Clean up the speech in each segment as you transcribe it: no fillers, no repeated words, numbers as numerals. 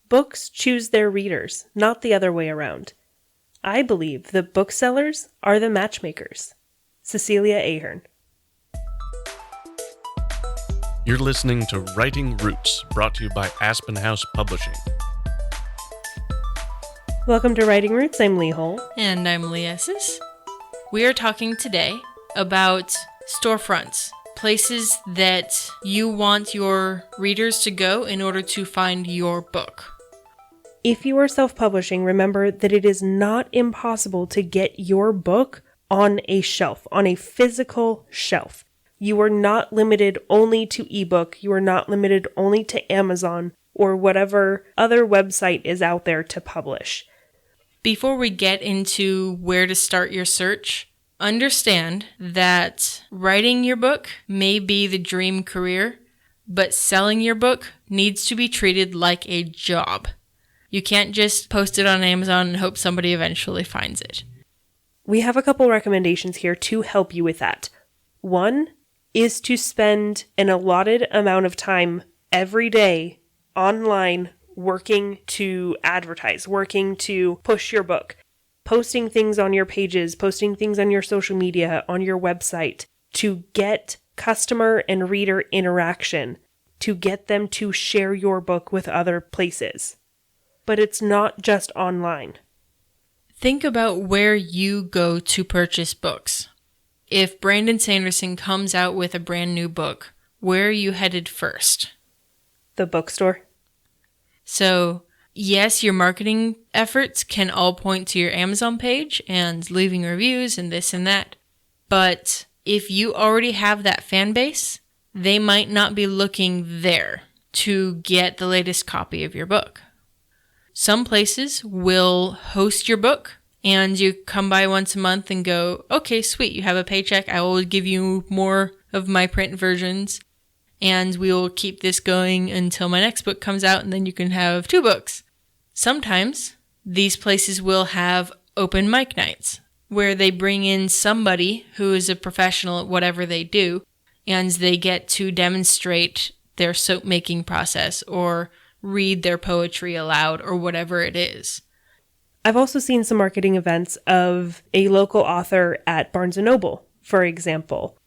Books choose their readers, not the other way around. I believe the booksellers are the matchmakers. Cecilia Ahern. You're listening to Writing Roots, brought to you by Aspen House Publishing. Welcome to Writing Roots. I'm Lee Hull. And I'm Lee Esses. We are talking today about storefronts, places that you want your readers to go in order to find your book. If you are self-publishing, remember that it is not impossible to get your book on a shelf, on a physical shelf. You are not limited only to ebook. You are not limited only to Amazon or whatever other website is out there to publish. Before we get into where to start your search, understand that writing your book may be the dream career, but selling your book needs to be treated like a job. You can't just post it on Amazon and hope somebody eventually finds it. We have a couple recommendations here to help you with that. One is to spend an allotted amount of time every day online working to advertise, working to push your book, posting things on your pages, posting things on your social media, on your website, to get customer and reader interaction, to get them to share your book with other places. But it's not just online. Think about where you go to purchase books. If Brandon Sanderson comes out with a brand new book, where are you headed first? The bookstore. So, yes, your marketing efforts can all point to your Amazon page and leaving reviews and this and that. But if you already have that fan base, they might not be looking there to get the latest copy of your book. Some places will host your book and you come by once a month and go, okay, sweet, you have a paycheck. I will give you more of my print versions. And we will keep this going until my next book comes out, and then you can have 2 books. Sometimes these places will have open mic nights where they bring in somebody who is a professional at whatever they do, and they get to demonstrate their soap making process or read their poetry aloud or whatever it is. I've also seen some marketing events of a local author at Barnes & Noble, for example.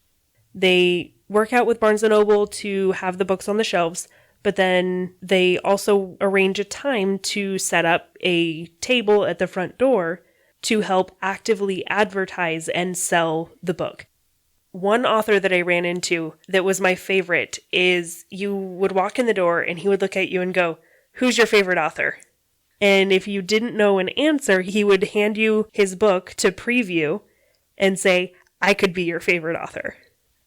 They work out with Barnes & Noble to have the books on the shelves, but then they also arrange a time to set up a table at the front door to help actively advertise and sell the book. One author that I ran into that was my favorite is you would walk in the door and he would look at you and go, "Who's your favorite author?" And if you didn't know an answer, he would hand you his book to preview and say, "I could be your favorite author."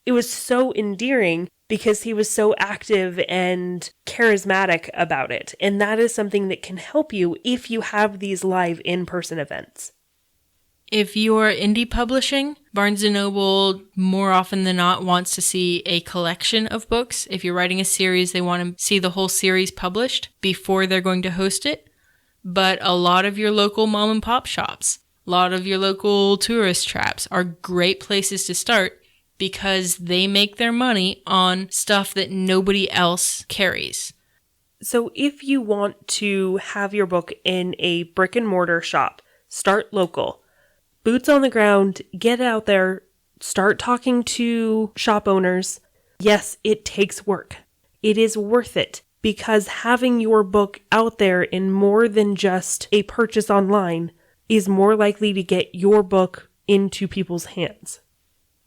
It was so endearing because he was so active and charismatic about it. And that is something that can help you if you have these live in-person events. If you're indie publishing, Barnes & Noble more often than not wants to see a collection of books. If you're writing a series, they want to see the whole series published before they're going to host it. But a lot of your local mom and pop shops, a lot of your local tourist traps are great places to start because they make their money on stuff that nobody else carries. So if you want to have your book in a brick and mortar shop, start local. Boots on the ground, get out there, start talking to shop owners. Yes, it takes work. It is worth it because having your book out there in more than just a purchase online is more likely to get your book into people's hands.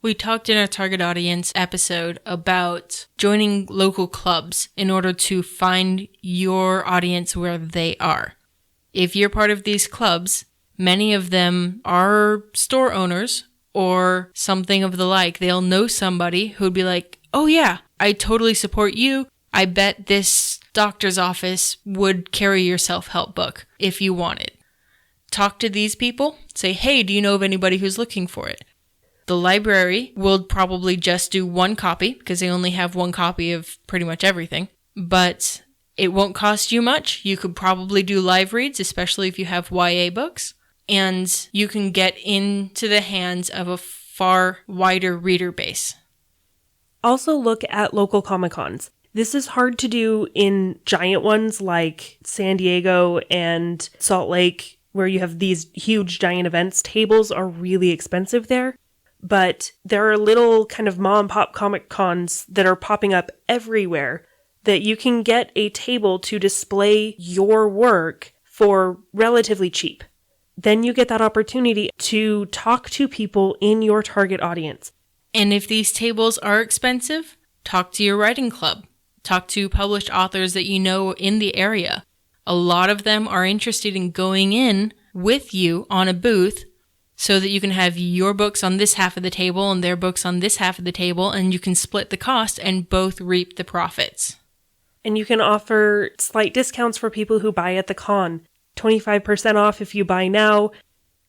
We talked in our target audience episode about joining local clubs in order to find your audience where they are. If you're part of these clubs, many of them are store owners or something of the like. They'll know somebody who'd be like, "Oh yeah, I totally support you. I bet this doctor's office would carry your self-help book if you want it." Talk to these people. Say, "Hey, do you know of anybody who's looking for it?" The library will probably just do 1 copy because they only have 1 copy of pretty much everything. But it won't cost you much. You could probably do live reads, especially if you have YA books. And you can get into the hands of a far wider reader base. Also look at local Comic-Cons. This is hard to do in giant ones like San Diego and Salt Lake, where you have these huge giant events. Tables are really expensive there, but there are little kind of mom and pop comic cons that are popping up everywhere that you can get a table to display your work for relatively cheap. Then you get that opportunity to talk to people in your target audience. And if these tables are expensive, talk to your writing club. Talk to published authors that you know in the area. A lot of them are interested in going in with you on a booth so that you can have your books on this half of the table and their books on this half of the table, and you can split the cost and both reap the profits. And you can offer slight discounts for people who buy at the con. 25% off if you buy now.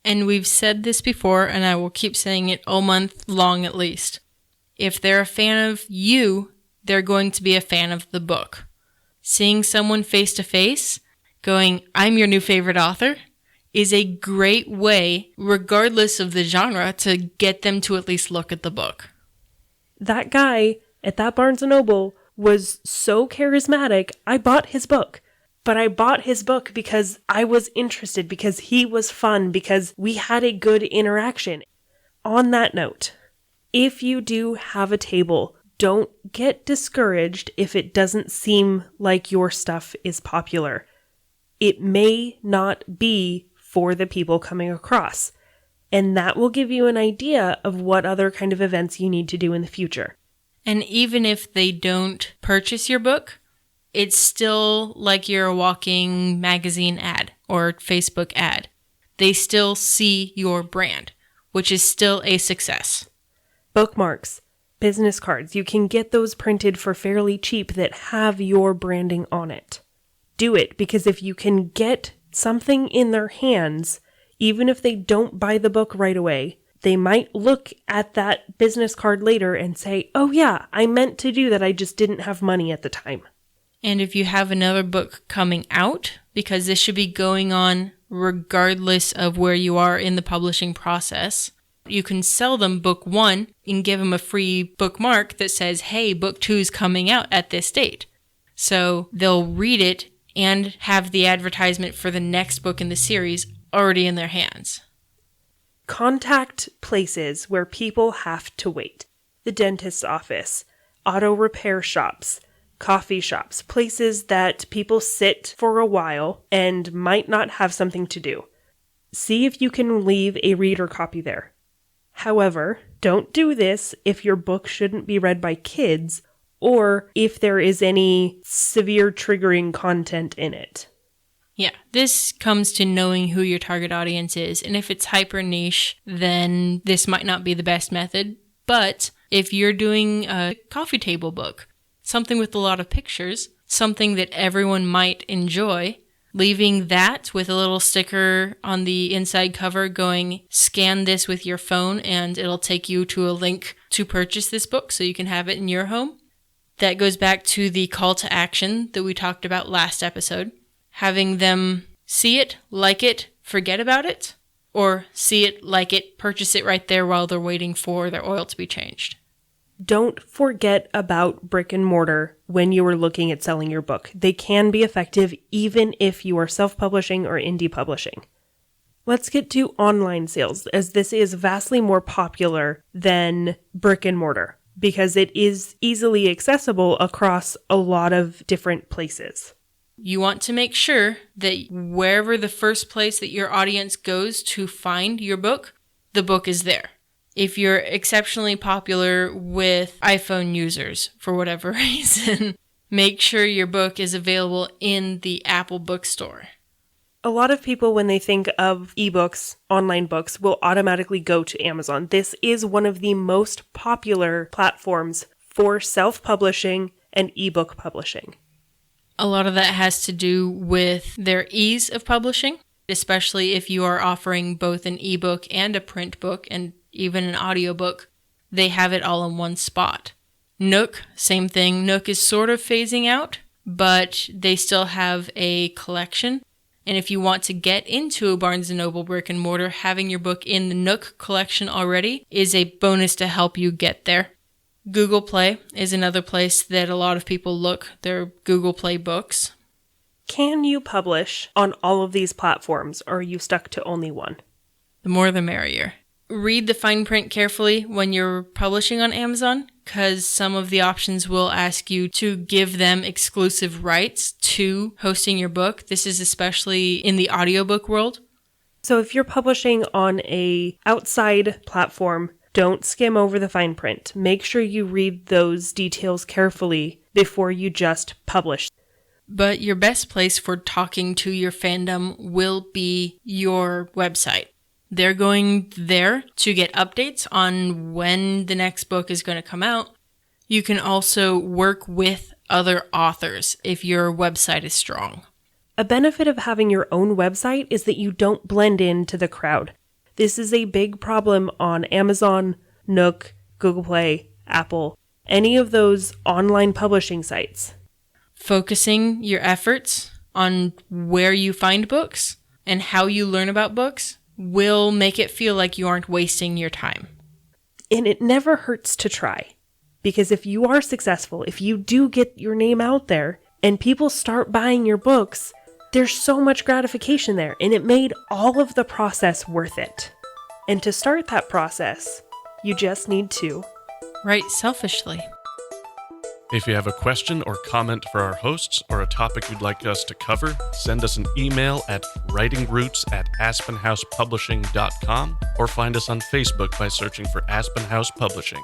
And we've said this before, and I will keep saying it all month long at least. If they're a fan of you, they're going to be a fan of the book. Seeing someone face to face, going, I'm your new favorite author, is a great way, regardless of the genre, to get them to at least look at the book. That guy at that Barnes & Noble was so charismatic, I bought his book. But I bought his book because I was interested, because he was fun, because we had a good interaction. On that note, if you do have a table, don't get discouraged if it doesn't seem like your stuff is popular. It may not be for the people coming across, and that will give you an idea of what other kind of events you need to do in the future. And even if they don't purchase your book, it's still like you're a walking magazine ad or Facebook ad. They still see your brand, which is still a success. Bookmarks, business cards, you can get those printed for fairly cheap that have your branding on it. Do it, because if you can get something in their hands, even if they don't buy the book right away, they might look at that business card later and say, oh yeah, I meant to do that, I just didn't have money at the time. And if you have another book coming out, because this should be going on regardless of where you are in the publishing process, you can sell them book 1 and give them a free bookmark that says, hey, book 2 is coming out at this date. So they'll read it and have the advertisement for the next book in the series already in their hands. Contact places where people have to wait. The dentist's office, auto repair shops, coffee shops, places that people sit for a while and might not have something to do. See if you can leave a reader copy there. However, don't do this if your book shouldn't be read by kids or if there is any severe triggering content in it. Yeah, this comes to knowing who your target audience is, and if it's hyper niche, then this might not be the best method. But if you're doing a coffee table book, something with a lot of pictures, something that everyone might enjoy, leaving that with a little sticker on the inside cover going, scan this with your phone and it'll take you to a link to purchase this book so you can have it in your home. That goes back to the call to action that we talked about last episode. Having them see it, like it, forget about it, or see it, like it, purchase it right there while they're waiting for their oil to be changed. Don't forget about brick and mortar when you are looking at selling your book. They can be effective even if you are self-publishing or indie publishing. Let's get to online sales, as this is vastly more popular than brick and mortar because it is easily accessible across a lot of different places. You want to make sure that wherever the first place that your audience goes to find your book, the book is there. If you're exceptionally popular with iPhone users, for whatever reason, make sure your book is available in the Apple bookstore. A lot of people, when they think of ebooks, online books, will automatically go to Amazon. This is one of the most popular platforms for self-publishing and ebook publishing. A lot of that has to do with their ease of publishing, especially if you are offering both an ebook and a print book and even an audiobook. They have it all in one spot. Nook, same thing. Nook is sort of phasing out, but they still have a collection. And if you want to get into a Barnes & Noble brick and mortar, having your book in the Nook collection already is a bonus to help you get there. Google Play is another place that a lot of people look. They're Google Play books. Can you publish on all of these platforms, or are you stuck to only one? The more the merrier. Read the fine print carefully when you're publishing on Amazon, because some of the options will ask you to give them exclusive rights to hosting your book. This is especially in the audiobook world. So if you're publishing on a outside platform, don't skim over the fine print. Make sure you read those details carefully before you just publish. But your best place for talking to your fandom will be your website. They're going there to get updates on when the next book is going to come out. You can also work with other authors if your website is strong. A benefit of having your own website is that you don't blend into the crowd. This is a big problem on Amazon, Nook, Google Play, Apple, any of those online publishing sites. Focusing your efforts on where you find books and how you learn about books will make it feel like you aren't wasting your time. And it never hurts to try. Because if you are successful, if you do get your name out there and people start buying your books, there's so much gratification there, and it made all of the process worth it. And to start that process, you just need to write selfishly. If you have a question or comment for our hosts or a topic you'd like us to cover, send us an email at writingroots@aspenhousepublishing.com or find us on Facebook by searching for Aspen House Publishing.